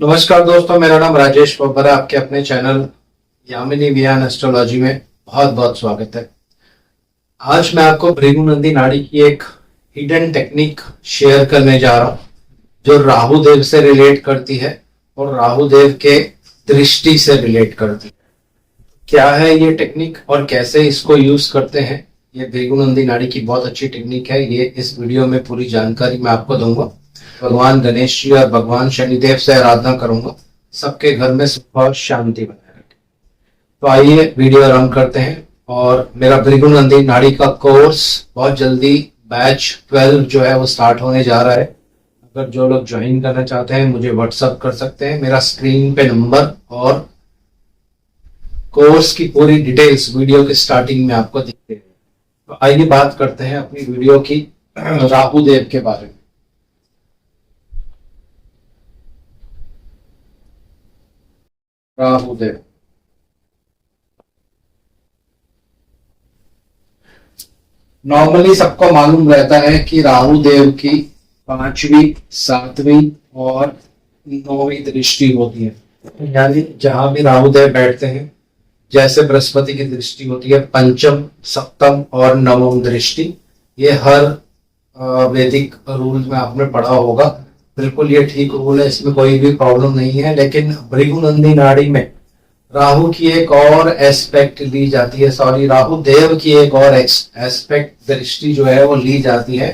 नमस्कार दोस्तों, मेरा नाम राजेश बब्बर है। आपके अपने चैनल यामिनी ज्ञान एस्ट्रोलॉजी में बहुत बहुत स्वागत है। आज मैं आपको भृगु नंदी नाड़ी की एक हिडन टेक्निक शेयर करने जा रहा हूं जो राहु देव से रिलेट करती है और राहु देव के दृष्टि से रिलेट करती है। क्या है ये टेक्निक और कैसे इसको यूज करते हैं? ये भृगु नंदी नाड़ी की बहुत अच्छी टेक्निक है। ये इस वीडियो में पूरी जानकारी मैं आपको दूंगा। भगवान गणेश जी और भगवान शनिदेव से आराधना करूंगा, सबके घर में सुख और शांति बनाए रखे। तो आइए वीडियो आरंभ करते हैं। और मेरा भृगु नंदी नाड़ी का कोर्स बहुत जल्दी बैच 12 जो है वो स्टार्ट होने जा रहा है। अगर जो लोग ज्वाइन करना चाहते हैं मुझे व्हाट्सअप कर सकते हैं। मेरा स्क्रीन पे नंबर और कोर्स की पूरी डिटेल्स वीडियो के स्टार्टिंग में आपको दिखते हैं। तो आइए बात करते हैं अपनी वीडियो की राहु देव के बारे में। राहु देव नॉर्मली सबको मालूम रहता है कि राहु देव की 5वीं, 7वीं और 9वीं दृष्टि होती है। यानी जहां भी राहु देव बैठते हैं, जैसे बृहस्पति की दृष्टि होती है पंचम, सप्तम और नवम दृष्टि, ये हर वैदिक रूल में आपने पढ़ा होगा। बिल्कुल ये ठीक रूल है, इसमें कोई भी प्रॉब्लम नहीं है। लेकिन भृगु नंदी नाड़ी में राहु की एक और एस्पेक्ट ली जाती है, सॉरी राहु देव की एक और एस्पेक्ट दृष्टि जो है वो ली जाती है,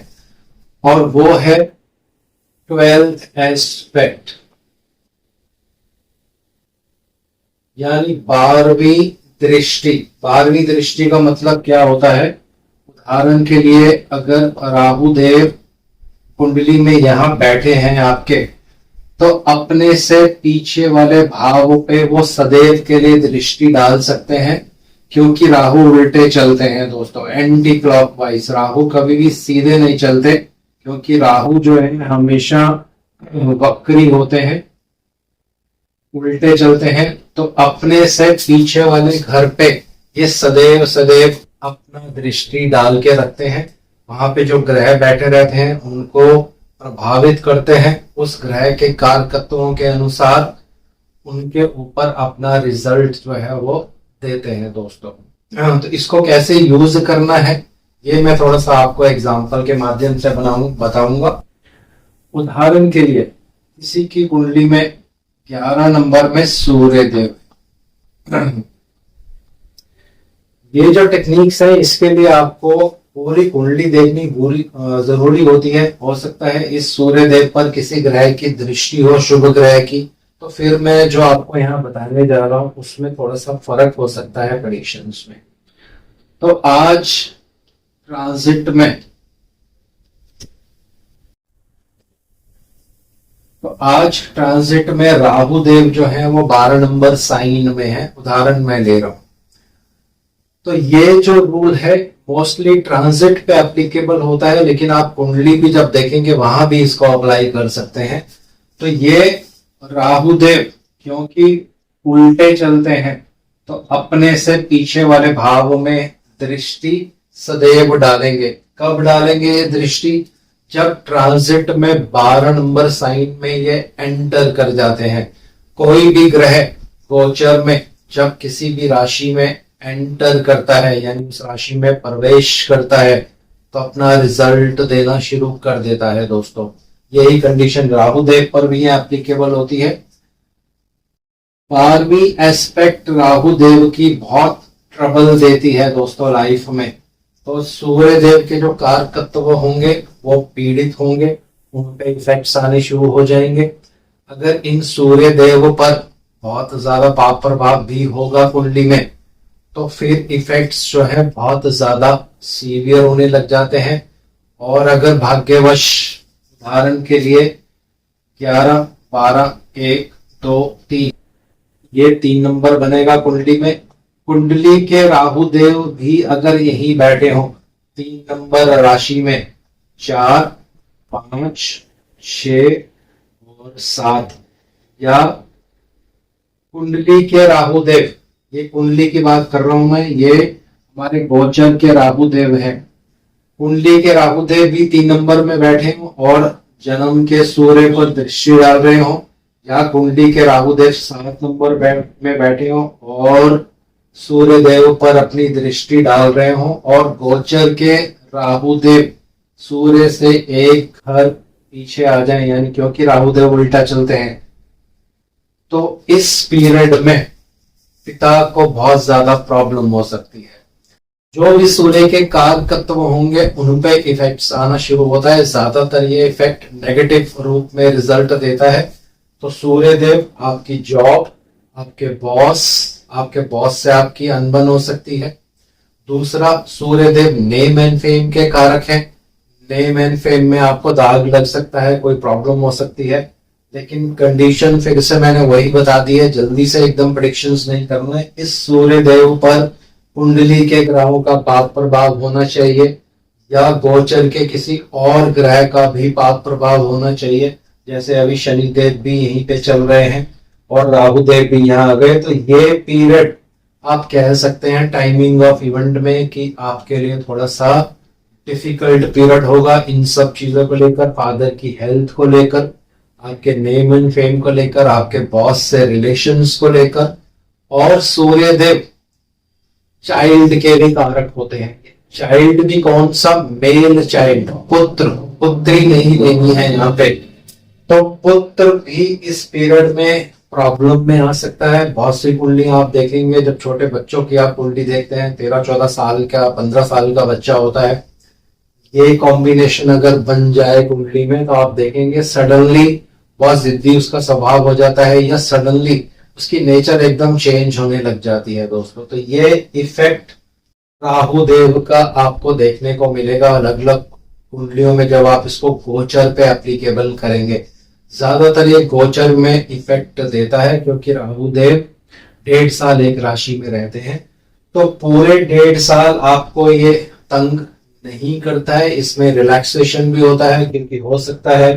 और वो है 12th एस्पेक्ट, यानी 12वीं दृष्टि। 12वीं दृष्टि का मतलब क्या होता है? उदाहरण के लिए अगर राहु देव कुंडली में यहां बैठे हैं आपके, तो अपने से पीछे वाले भाव पे वो सदैव के लिए दृष्टि डाल सकते हैं, क्योंकि राहु उल्टे चलते हैं दोस्तों, एंटी क्लॉकवाइज। राहु कभी भी सीधे नहीं चलते, क्योंकि राहु जो है हमेशा वक्री होते हैं, उल्टे चलते हैं। तो अपने से पीछे वाले घर पे ये सदैव सदैव अपना दृष्टि डाल के रखते हैं। वहां पे जो ग्रह बैठे रहते हैं उनको प्रभावित करते हैं, उस ग्रह के कारकत्वों के अनुसार उनके ऊपर अपना रिजल्ट जो है वो देते हैं दोस्तों। तो इसको कैसे यूज करना है ये मैं थोड़ा सा आपको एग्जांपल के माध्यम से बताऊंगा। उदाहरण के लिए किसी की कुंडली में 11 नंबर में सूर्य देव, ये जो टेक्निक्स है इसके लिए आपको पूरी कुंडली देखनी पूरी जरूरी होती है। हो सकता है इस सूर्य देव पर किसी ग्रह की दृष्टि हो, शुभ ग्रह की, तो फिर मैं जो आपको यहाँ बताने जा रहा हूं उसमें थोड़ा सा फर्क हो सकता है प्रेडिक्शंस में। तो आज ट्रांजिट में राहु देव जो है वो 12 नंबर साइन में है। उदाहरण मैं ले रहा हूं, तो ये जो रूल है मोस्टली ट्रांजिट पे एप्लीकेबल होता है, लेकिन आप कुंडली भी जब देखेंगे वहां भी इसको अप्लाई कर सकते हैं। तो ये राहु देव क्योंकि उल्टे चलते हैं, तो अपने से पीछे वाले भाव में दृष्टि सदैव डालेंगे। कब डालेंगे ये दृष्टि? जब ट्रांजिट में 12 नंबर साइन में ये एंटर कर जाते हैं। कोई भी ग्रह गोचर में जब किसी भी राशि में एंटर करता है, यानी उस राशि में प्रवेश करता है, तो अपना रिजल्ट देना शुरू कर देता है दोस्तों। यही कंडीशन राहु देव पर भी एप्लीकेबल होती है। 12वीं एस्पेक्ट राहु देव की बहुत ट्रबल देती है दोस्तों लाइफ में। तो सूर्य देव के जो कारकत्व होंगे वो पीड़ित होंगे, उन पे इफेक्ट्स आने शुरू हो जाएंगे। अगर इन सूर्य देव पर बहुत ज्यादा पाप प्रभाव भी होगा कुंडली में, तो फिर इफेक्ट्स जो है बहुत ज्यादा सीवियर होने लग जाते हैं। और अगर भाग्यवश उदाहरण के लिए 11, 12, 1, 2, 3 ये 3 नंबर बनेगा कुंडली में। कुंडली के राहु देव भी अगर यही बैठे हो 3 नंबर राशि में, 4, 5, 6 और 7, या कुंडली के राहु देव, ये कुंडली की बात कर रहा हूं मैं, ये हमारे गोचर के राहु देव है। कुंडली के राहु देव भी 3 नंबर में बैठे हो और जन्म के सूर्य को दृष्टि डाल रहे हो, या कुंडली के राहु देव 7 नंबर में बैठे हो और सूर्य देव पर अपनी दृष्टि डाल रहे हो और गोचर के राहु देव सूर्य से एक घर पीछे आ जाए, यानी क्योंकि राहु देव उल्टा चलते हैं, तो इस पीरियड में पिता को बहुत ज्यादा प्रॉब्लम हो सकती है। जो भी सूर्य के कारक तत्व होंगे उन पे इफेक्ट्स आना शुरू होता है। ज्यादातर ये इफेक्ट नेगेटिव रूप में रिजल्ट देता है। तो सूर्य देव आपकी जॉब, आपके बॉस से आपकी अनबन हो सकती है। दूसरा, सूर्य देव नेम एंड फेम के कारक हैं। नेम एंड फेम में आपको दाग लग सकता है, कोई प्रॉब्लम हो सकती है। लेकिन कंडीशन फिर से मैंने वही बता दी है, जल्दी से एकदम प्रेडिक्शंस नहीं करना है। इस सूर्य देव पर कुंडली के ग्रहों का पाप प्रभाव होना चाहिए या गोचर के किसी और ग्रह का भी पाप प्रभाव होना चाहिए। जैसे अभी शनि देव भी यहीं पे चल रहे हैं और राहु देव भी यहाँ आ गए, तो ये पीरियड आप कह सकते हैं टाइमिंग ऑफ इवेंट में कि आपके लिए थोड़ा सा डिफिकल्ट पीरियड होगा इन सब चीजों को लेकर, फादर की हेल्थ को लेकर, आपके नेम एंड फेम को लेकर, आपके बॉस से रिलेशंस को लेकर। और सूर्य देव चाइल्ड के भी कारक होते हैं। चाइल्ड भी कौन सा? मेल चाइल्ड, पुत्री नहीं लेनी है यहाँ पे। तो पुत्र भी इस पीरियड में प्रॉब्लम में आ सकता है। बहुत सी कुंडली आप देखेंगे, जब छोटे बच्चों की आप कुंडली देखते हैं, 13-14 साल का, 15 साल का बच्चा होता है, ये कॉम्बिनेशन अगर बन जाए कुंडली में, तो आप देखेंगे सडनली बहुत जिद्दी उसका स्वभाव हो जाता है या सडनली उसकी नेचर एकदम चेंज होने लग जाती है दोस्तों। तो ये इफेक्ट राहु देव का आपको देखने को मिलेगा अलग अलग कुंडलियों में जब आप इसको गोचर पे एप्लीकेबल करेंगे। ज्यादातर ये गोचर में इफेक्ट देता है क्योंकि राहु देव 1.5 साल एक राशि में रहते हैं। तो पूरे 1.5 साल आपको ये तंग नहीं करता है, इसमें रिलैक्सेशन भी होता है क्योंकि हो सकता है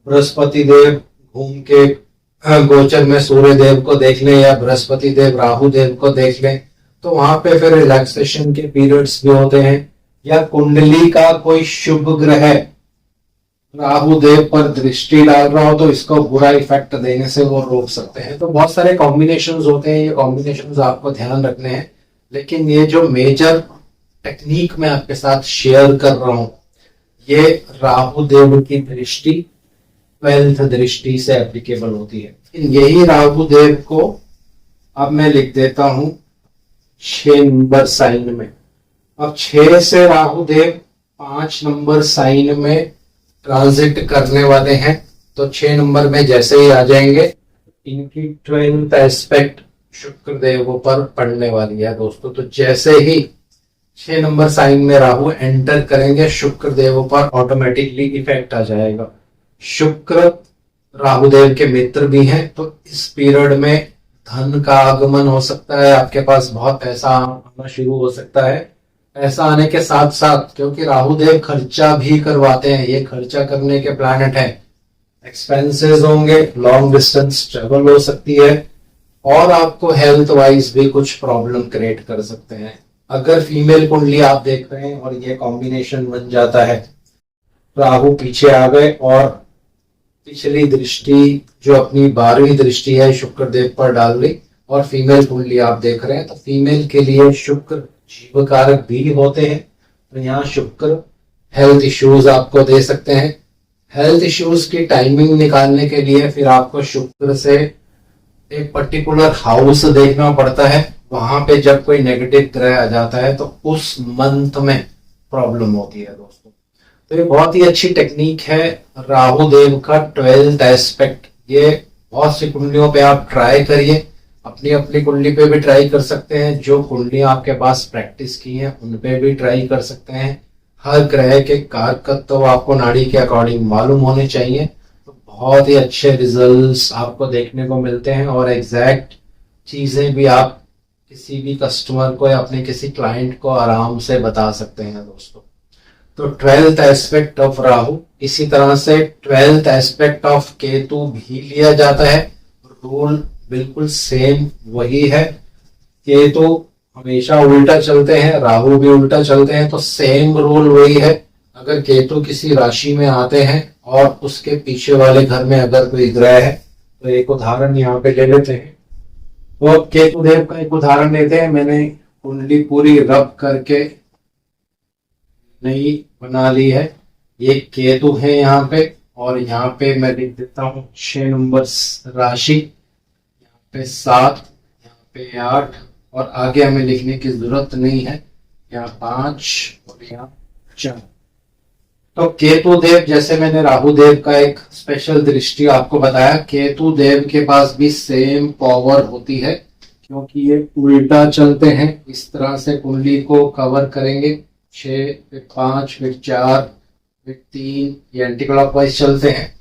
बृहस्पति देव घूम के गोचर में सूर्य देव को देख लें या बृहस्पति देव राहु देव को देख लें, तो वहां पे फिर रिलैक्सेशन के पीरियड्स भी होते हैं। या कुंडली का कोई शुभ ग्रह राहु देव पर दृष्टि डाल रहा हो तो इसको बुरा इफेक्ट देने से वो रोक सकते हैं। तो बहुत सारे कॉम्बिनेशंस होते हैं, ये कॉम्बिनेशंस आपको ध्यान रखने हैं। लेकिन ये जो मेजर टेक्निक मैं आपके साथ शेयर कर रहा हूं, ये राहु देव की दृष्टि 12th दृष्टि से एप्लीकेबल होती है। यही राहु देव को अब मैं लिख देता हूं 6 नंबर साइन में। अब 6 से राहु देव 5 नंबर साइन में ट्रांजिट करने वाले हैं। तो 6 नंबर में जैसे ही आ जाएंगे, इनकी 12th एस्पेक्ट शुक्र देव पर पड़ने वाली है दोस्तों। तो जैसे ही 6 नंबर साइन में राहु एंटर करेंगे, शुक्र देव पर ऑटोमेटिकली इफेक्ट आ जाएगा। शुक्र राहु देव के मित्र भी हैं, तो इस पीरियड में धन का आगमन हो सकता है, आपके पास बहुत पैसा आना शुरू हो सकता है। पैसा आने के साथ साथ, क्योंकि राहु देव खर्चा भी करवाते हैं, ये खर्चा करने के प्लैनेट है, एक्सपेंसेस होंगे, लॉन्ग डिस्टेंस ट्रेवल हो सकती है और आपको हेल्थ वाइज भी कुछ प्रॉब्लम क्रिएट कर सकते हैं। अगर फीमेल कुंडली आप देख रहे हैं और ये कॉम्बिनेशन बन जाता है, राहु पीछे आ गए और पिछली दृष्टि जो अपनी 12वीं दृष्टि है शुक्र देव पर डाल ली और फीमेल कुंडली आप देख रहे हैं, तो फीमेल के लिए शुक्र जीव कारक भी होते हैं। तो यहाँ शुक्र हेल्थ इश्यूज आपको दे सकते हैं। हेल्थ इश्यूज की टाइमिंग निकालने के लिए फिर आपको शुक्र से एक पर्टिकुलर हाउस देखना पड़ता है। वहां पे जब कोई नेगेटिव ग्रह आ जाता है तो उस मंथ में प्रॉब्लम होती है दोस्तों। तो ये बहुत ही अच्छी टेक्निक है राहु देव का 12th एस्पेक्ट। ये बहुत सी कुंडलियों पे आप ट्राई करिए, अपनी अपनी कुंडली पे भी ट्राई कर सकते हैं, जो कुंडलियां आपके पास प्रैक्टिस की हैं उन पे भी ट्राई कर सकते हैं। हर ग्रह के कारक तो आपको नाड़ी के अकॉर्डिंग मालूम होने चाहिए, तो बहुत ही अच्छे रिजल्ट्स आपको देखने को मिलते हैं और एग्जैक्ट चीजें भी आप किसी भी कस्टमर को या अपने किसी क्लाइंट को आराम से बता सकते हैं दोस्तों। तो 12th एस्पेक्ट ऑफ राहु, इसी तरह से 12th एस्पेक्ट ऑफ केतु भी लिया जाता है। रूल बिल्कुल सेम वही है, केतु हमेशा उल्टा चलते हैं, राहु भी उल्टा चलते हैं, तो सेम रूल वही है। अगर केतु किसी राशि में आते हैं और उसके पीछे वाले घर में अगर कोई ग्रह है तो एक उदाहरण यहाँ पे ले लेते हैं। तो अब केतु देव का एक उदाहरण लेते हैं। मैंने कुंडली पूरी रब करके नई बना ली है। ये केतु है यहाँ पे, और यहाँ पे मैं लिख देता हूँ 6 नंबर राशि, यहाँ पे 7, यहाँ पे 8, और आगे हमें लिखने की जरूरत नहीं है, यहाँ 5 और यहाँ 4। तो केतु देव, जैसे मैंने राहु देव का एक स्पेशल दृष्टि आपको बताया, केतु देव के पास भी सेम पावर होती है, क्योंकि ये उल्टा चलते हैं। इस तरह से कुंडली को कवर करेंगे, 6 फिर 5 फिर 4 फिर 3, ये एंटी क्लॉकवाइज चलते हैं।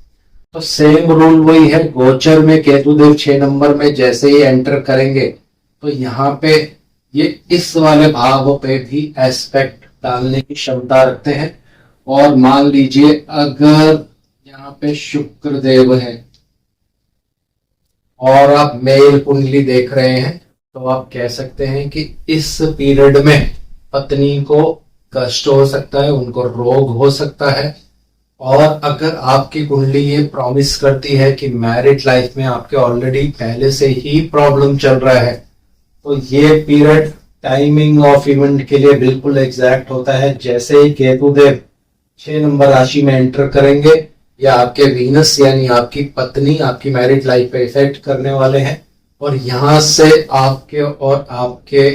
तो सेम रूल वही है। गोचर में केतु देव 6 नंबर में जैसे ही एंटर करेंगे तो यहाँ पे ये इस वाले भाव पे भी एस्पेक्ट डालने की क्षमता रखते हैं। और मान लीजिए अगर यहाँ पे शुक्र देव है और आप मेल कुंडली देख रहे हैं, तो आप कह सकते हैं कि इस पीरियड में पत्नी को कष्ट हो सकता है, उनको रोग हो सकता है। और अगर आपकी कुंडली ये प्रॉमिस करती है कि मैरिड लाइफ में आपके ऑलरेडी पहले से ही प्रॉब्लम चल रहा है, तो ये पीरियड टाइमिंग ऑफ इवेंट के लिए बिल्कुल एग्जैक्ट होता है। जैसे ही केतु देव 6 नंबर राशि में एंटर करेंगे, या आपके वीनस यानी आपकी पत्नी आपकी मैरिड लाइफ पे इफेक्ट करने वाले हैं, और यहां से आपके और आपके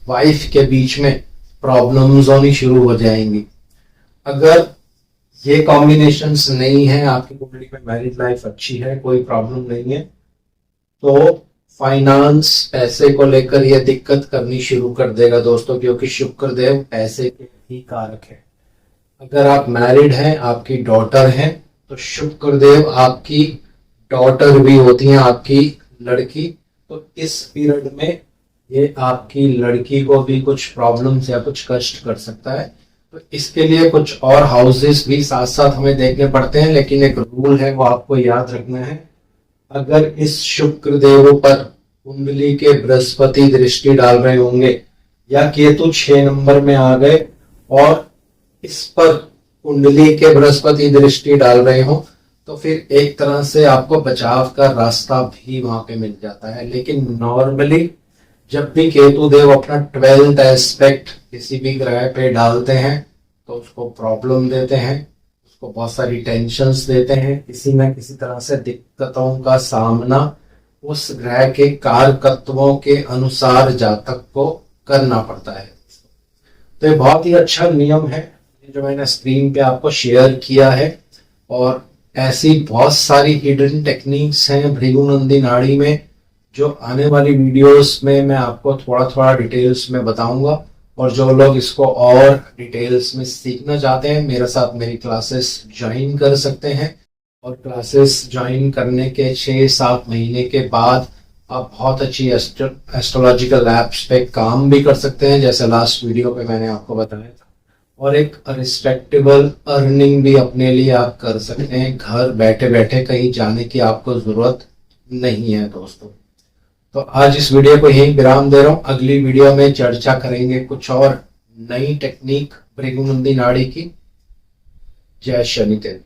वाइफ के बीच में प्रॉब्लम्स होनी शुरू हो जाएंगी। अगर ये कॉम्बिनेशंस नहीं है, आपकी कुंडली में मैरिज लाइफ अच्छी है, कोई प्रॉब्लम नहीं है, तो फाइनेंस पैसे को लेकर यह दिक्कत करनी शुरू कर देगा दोस्तों, क्योंकि शुक्र देव पैसे के ही कारक है। अगर आप मैरिड हैं, आपकी डॉटर हैं, तो शुक्र देव आपकी डॉटर भी होती हैं, आपकी लड़की। तो इस पीरियड में ये आपकी लड़की को भी कुछ प्रॉब्लम्स या कुछ कष्ट कर सकता है। तो इसके लिए कुछ और हाउसेस भी साथ साथ हमें देखने पड़ते हैं, लेकिन एक रूल है वो आपको याद रखना है। अगर इस शुक्र देव पर कुंडली के बृहस्पति दृष्टि डाल रहे होंगे, या केतु 6 नंबर में आ गए और इस पर कुंडली के बृहस्पति दृष्टि डाल रहे हो, तो फिर एक तरह से आपको बचाव का रास्ता भी वहां पे मिल जाता है। लेकिन नॉर्मली जब भी केतु देव अपना 12th एस्पेक्ट किसी भी ग्रह पे डालते हैं, तो उसको प्रॉब्लम देते हैं, उसको बहुत सारी टेंशन्स देते हैं, किसी न किसी तरह से दिक्कतों का सामना उस ग्रह के कारकत्वों के अनुसार जातक को करना पड़ता है। तो ये बहुत ही अच्छा नियम है जो मैंने स्क्रीन पे आपको शेयर किया है। और ऐसी बहुत सारी हिडन टेक्निक्स हैं भृगुनंदी नाड़ी में, जो आने वाली वीडियोस में मैं आपको थोड़ा थोड़ा डिटेल्स में बताऊंगा। और जो लोग इसको और डिटेल्स में सीखना चाहते हैं, मेरे साथ मेरी क्लासेस ज्वाइन कर सकते हैं। और क्लासेस ज्वाइन करने के 6-7 महीने के बाद आप बहुत अच्छी एस्ट्रोलॉजिकल एप्स पे काम भी कर सकते हैं, जैसे लास्ट वीडियो पे मैंने आपको बताया था। और एक रिस्पेक्टेबल अर्निंग भी अपने लिए आप कर सकते हैं, घर बैठे बैठे, कहीं जाने की आपको जरूरत नहीं है दोस्तों। तो आज इस वीडियो को यहीं विराम दे रहा हूं। अगली वीडियो में चर्चा करेंगे कुछ और नई टेक्निक भृगुनंदी नाड़ी की। जय शनिदेव।